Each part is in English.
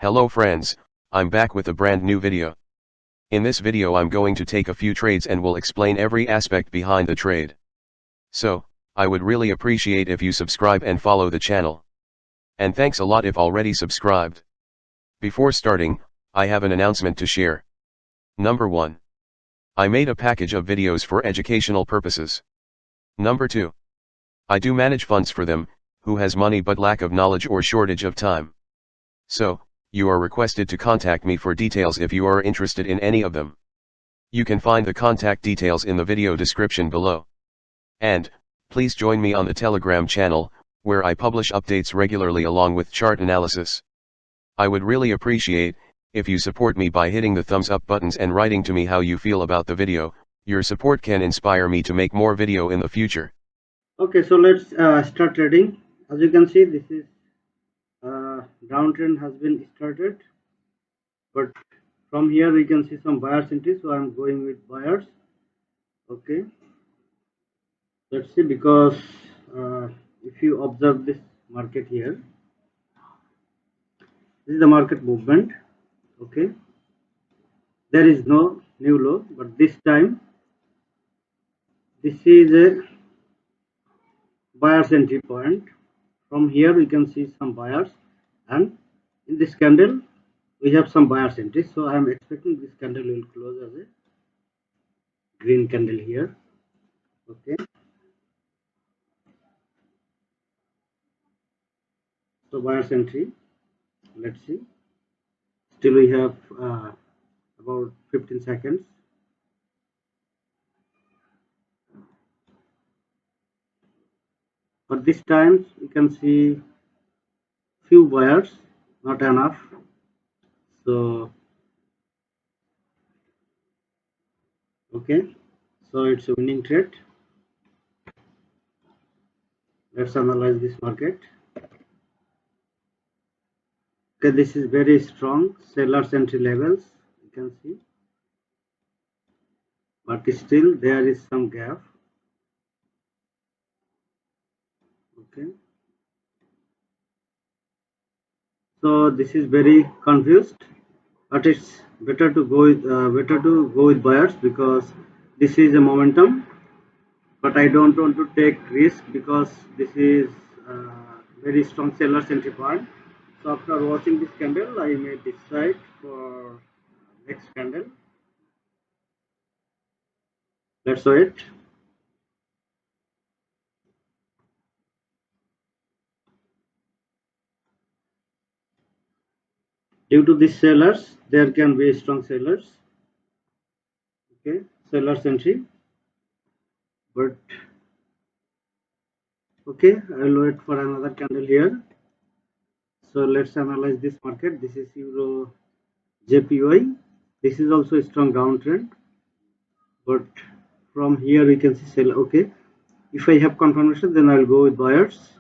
Hello friends, I'm back with a brand new video. In this video I'm going to take a few trades and will explain every aspect behind the trade. So, I would really appreciate if you subscribe and follow the channel. And thanks a lot if already subscribed. Before starting, I have an announcement to share. Number 1. I made a package of videos for educational purposes. Number 2. I do manage funds for them, who has money but lack of knowledge or shortage of time. So, you are requested to contact me for details if you are interested in any of them. You can find the contact details in the video description below. And, please join me on the Telegram channel, where I publish updates regularly along with chart analysis. I would really appreciate if you support me by hitting the thumbs up buttons and writing to me how you feel about the video. Your support can inspire me to make more video in the future. Okay, so let's start trading. As you can see, this is downtrend has been started, but from here we can see some buyers entry, so I'm going with buyers. Okay, let's see, because if you observe this market here, this is the market movement. Okay, there is no new low, but this time this is a buyers entry point. From here we can see some buyers, and in this candle we have some buyers entry, so I am expecting this candle will close as a green candle here. Okay, so buyers entry, let's see, still we have about 15 seconds. But this time we can see few buyers, not enough. So okay, so it's a winning trade. Let's analyze this market. Okay, this is very strong sellers entry levels, you can see, but still there is some gap. Okay, so this is very confused, but it's better to go with buyers, because this is a momentum. But I don't want to take risk, because this is very strong sellers entry point. So after watching this candle, I may decide for next candle. Let's wait. Due to these sellers, there can be strong sellers. Okay, sellers entry. But okay, I will wait for another candle here. So let's analyze this market. This is Euro JPY. This is also a strong downtrend, but from here we can see sell. Okay, if I have confirmation, then I'll go with buyers.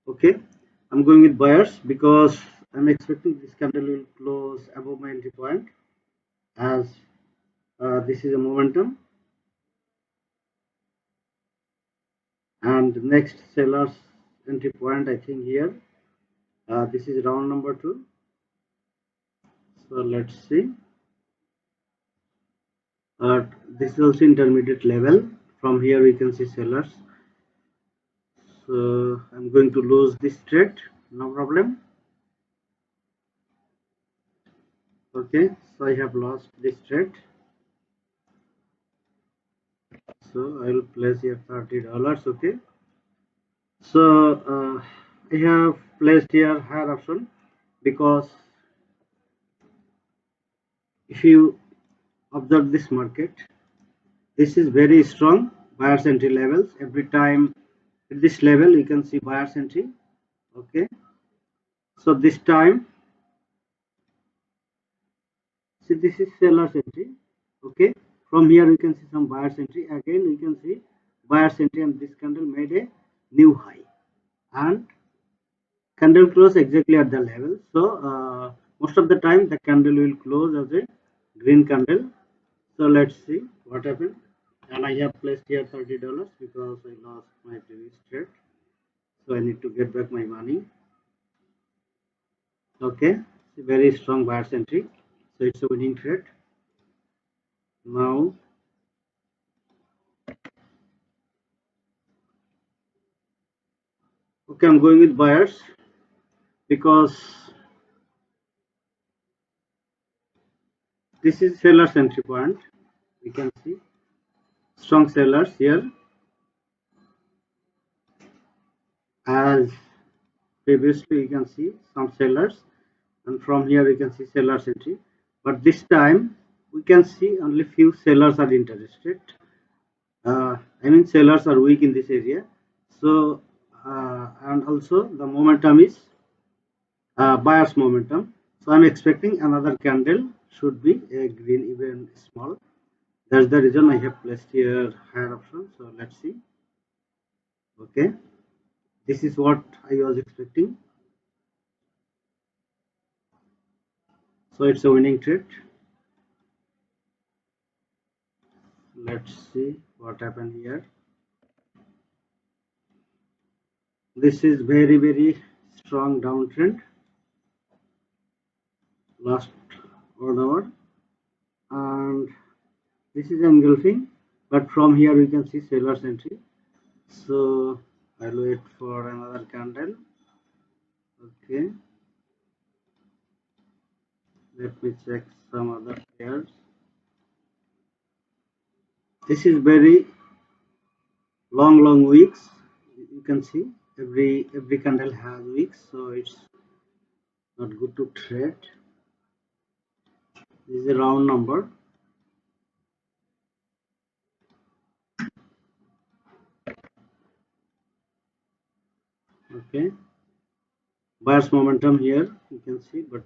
Okay, I'm going with buyers because I'm expecting this candle will close above my entry point, as this is a momentum, and next sellers entry point, I think here, this is round number 2. So let's see. This is also intermediate level. From here we can see sellers. So I'm going to lose this trade, no problem. Okay, so I have lost this trade. So I will place here $30. Okay, so I have placed here higher option, because if you observe this market, this is very strong buyers entry levels. Every time at this level you can see buyers entry. Okay, so this time, see, this is sellers entry. Okay, from here you can see some buyers entry. Again you can see buyers entry, and this candle made a new high, and candle close exactly at the level. So most of the time the candle will close as a green candle. So let's see what happened. And I have placed here $30, because I lost my previous trade. so I need to get back my money. Okay, it's a very strong buyer's entry, so it's a winning trade. Now okay, I'm going with buyers because this is seller's entry point. We can see strong sellers here, as previously you can see some sellers, and from here you can see sellers entry, but this time we can see only few sellers are interested. I mean sellers are weak in this area, so and also the momentum is buyer's momentum, so I'm expecting another candle should be a green, even small. That's the reason I have placed here higher option. So let's see. Okay, this is what I was expecting, so it's a winning trade. Let's see what happened here. This is very strong downtrend last 1 hour, and this is engulfing, but from here we can see seller's entry, so I'll wait for another candle. Okay, let me check some other pairs. This is very long wicks. You can see every candle has wicks, so it's not good to trade. This is a round number. Okay, buyer's momentum here you can see, but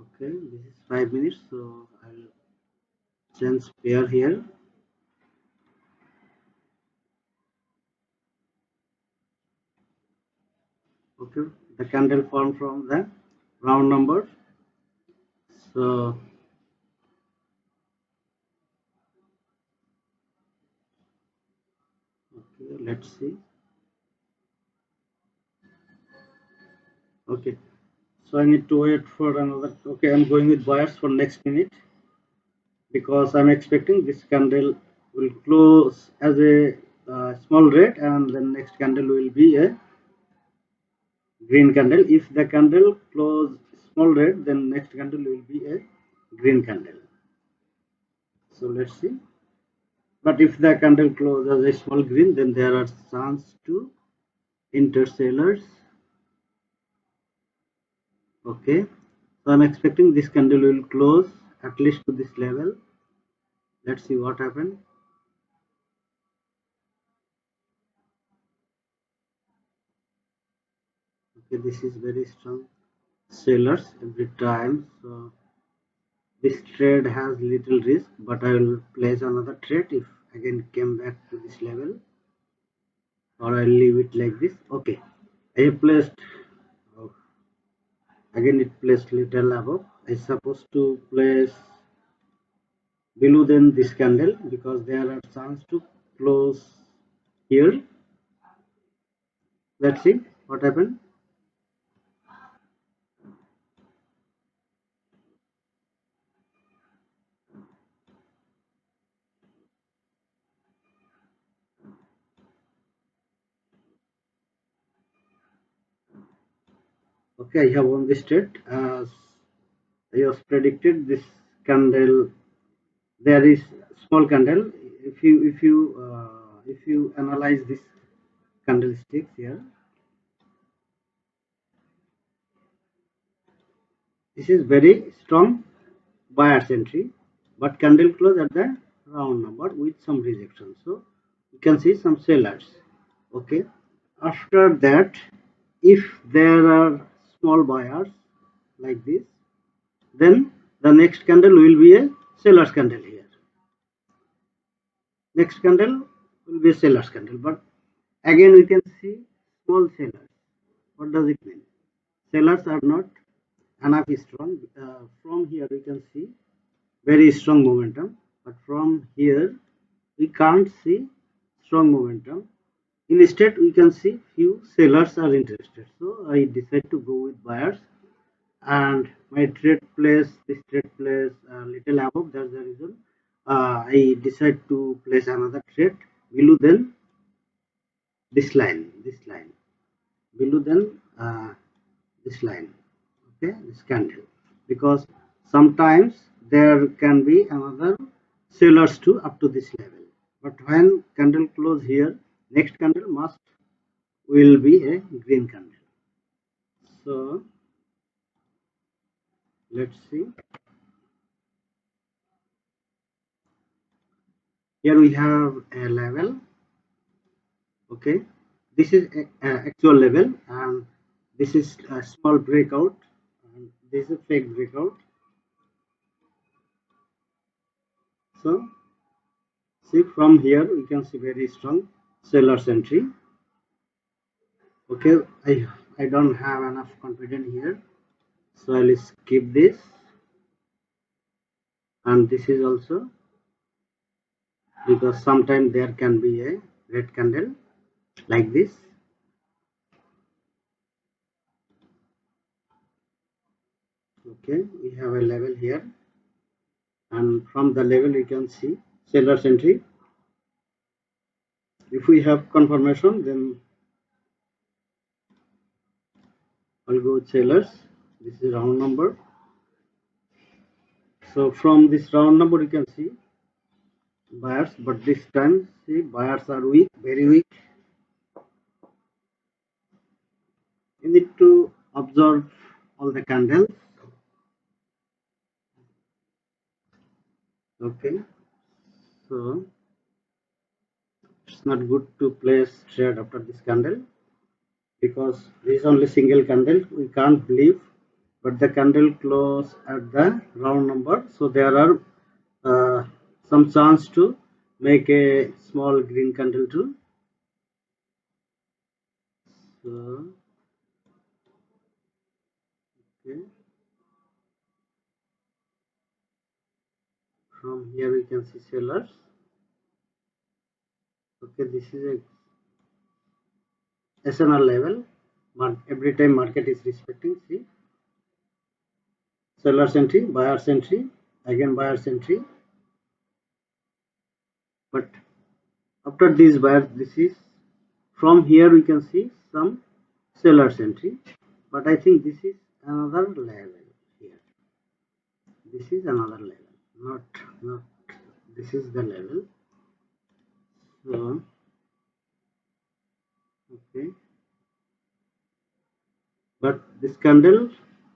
okay, this is 5 minutes, so I'll change pair here. Okay, the candle formed from the round number, so okay, let's see. Okay, so I need to wait for another. Okay, I'm going with buyers for next minute because I'm expecting this candle will close as a small red, and the next candle will be a green candle. If the candle close small red, then next candle will be a green candle. So let's see. But if the candle close as a small green, then there are chance to enter sellers. Okay, so I'm expecting this candle will close at least to this level. Let's see what happens. Okay, this is very strong sellers every time, so this trade has little risk, but I will place another trade if again came back to this level, or I'll leave it like this. Okay, I have placed, oh, again it placed little above. I supposed to place below than this candle because there are chance to close here. Let's see what happened. Okay, I have won this trade as I was predicted. This candle, there is small candle. If you analyze this candlesticks here, this is very strong buyer's entry, but candle close at the round number with some rejection, so you can see some sellers. Okay, after that, if there are small buyers like this, then the next candle will be a seller's candle here. Next candle will be a seller's candle, but again we can see small sellers. What does it mean? Sellers are not enough strong. From here we can see very strong momentum, but from here we can't see strong momentum. Instead, we can see few sellers are interested. So I decide to go with buyers, and my this trade place a little above. That's the reason I decide to place another trade below than this line below than this line. Okay, this candle, because sometimes there can be another sellers too up to this level. But when candle close here, next candle must will be a green candle. So let's see. Here we have a level. Okay, this is a actual level, and this is a small breakout, and this is a fake breakout. So see, from here we can see very strong seller's entry. Okay, I don't have enough confidence here, so I'll skip this. And this is also because sometimes there can be a red candle like this. Okay, we have a level here, and from the level you can see seller's entry. If we have confirmation, then I'll go with sellers. This is round number. So from this round number you can see buyers, but this time see buyers are weak, very weak. You need to observe all the candles. Okay, so it's not good to place trade after this candle, because this is only single candle, we can't believe, but the candle close at the round number, so there are some chance to make a small green candle too. So okay, from here we can see sellers. Okay, this is a SNR level. Every time market is respecting, see sellers entry, buyers entry, again buyers entry. But after these buyers, this is from here we can see some sellers entry. But I think this is another level here. This is another level, not this is the level. So okay, but this candle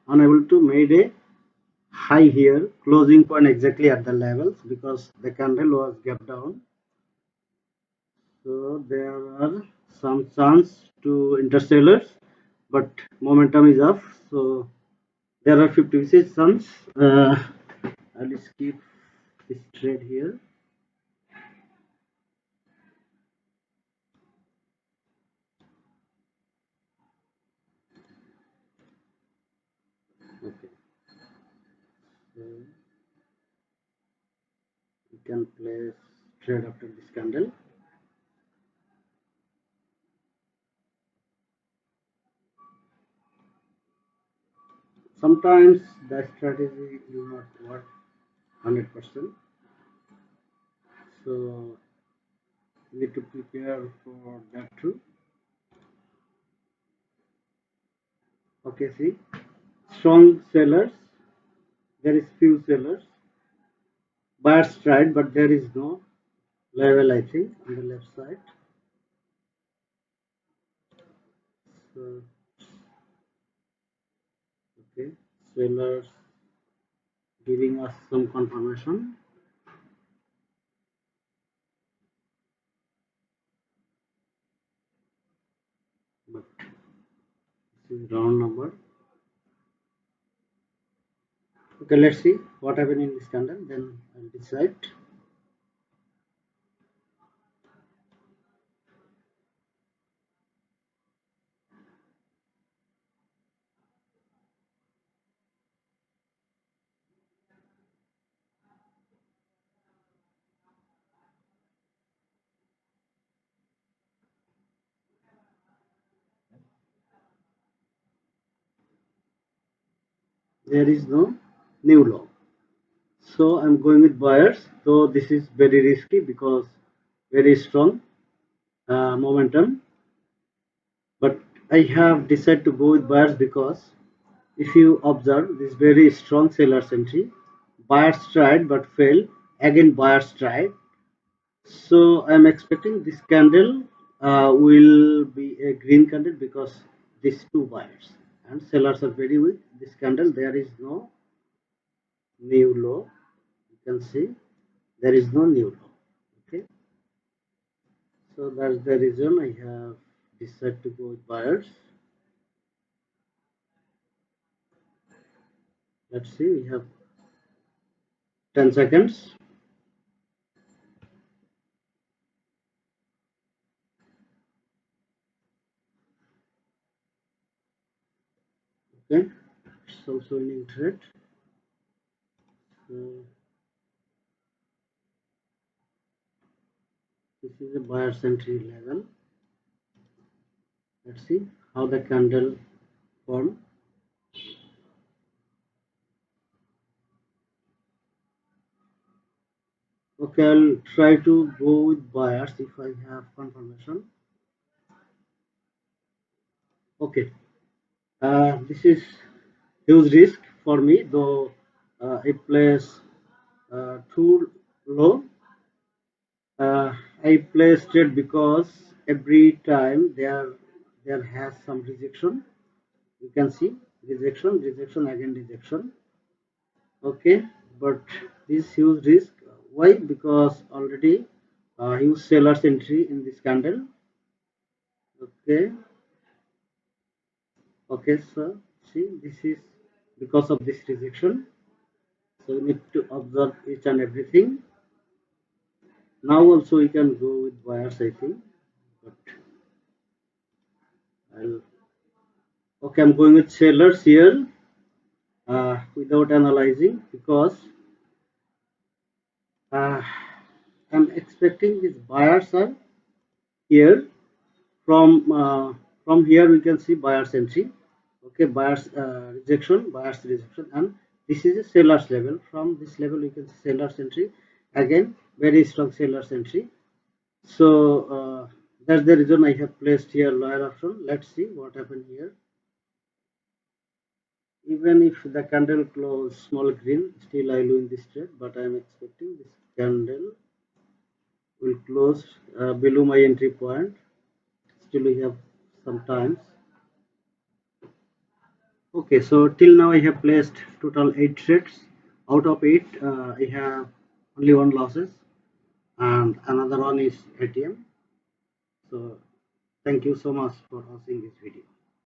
unable to made a high here, closing point exactly at the levels, because the candle was gap down. So there are some chance to intersellers, but momentum is off. So there are 56 chance. I'll skip this trade here. Okay, so you can place trade after this candle. Sometimes the strategy will not work 100%. So you need to prepare for that too. Okay, see, strong sellers. There is few sellers. Buyers tried, but there is no level, I think, on the left side. So okay, sellers giving us some confirmation. But this is round number. Okay, let's see what happened in this candle, then I'll decide. there is no new low. So I'm going with buyers, though this is very risky because very strong momentum. But I have decided to go with buyers because if you observe this very strong sellers entry, buyers tried but failed. Again, buyers tried. So I'm expecting this candle will be a green candle because these two buyers and sellers are very weak. This candle there is no new low. You can see there is no new low. Okay, so that's the reason I have decided to go with buyers. Let's see, we have 10 seconds. Okay, it's also winning trade. So this is a buyer's entry level. Let's see how the candle form. Okay, I'll try to go with buyers if I have confirmation. Okay, this is huge risk for me, though it plays too low. I placed it because every time there has some rejection. You can see rejection, rejection, again rejection. Okay, but this huge risk. Why? Because already huge sellers entry in this candle. Okay, okay, so see this is because of this rejection. So you need to observe each and everything. Now also we can go with buyers, I think. But I'll okay, I'm going with sellers here without analyzing because uh, I'm expecting these buyers are here from here we can see buyers entry. Okay, buyers rejection, and this is a sellers level. From this level you can see sellers entry, again very strong sellers entry. So that's the reason I have placed here lower option. Let's see what happened here. Even if the candle close small green, still I win this trade, but I am expecting this candle will close below my entry point. Still we have some times. Okay, so till now I have placed total 8 trades. Out of 8, I have only one losses, and another one is ATM. So thank you so much for watching this video.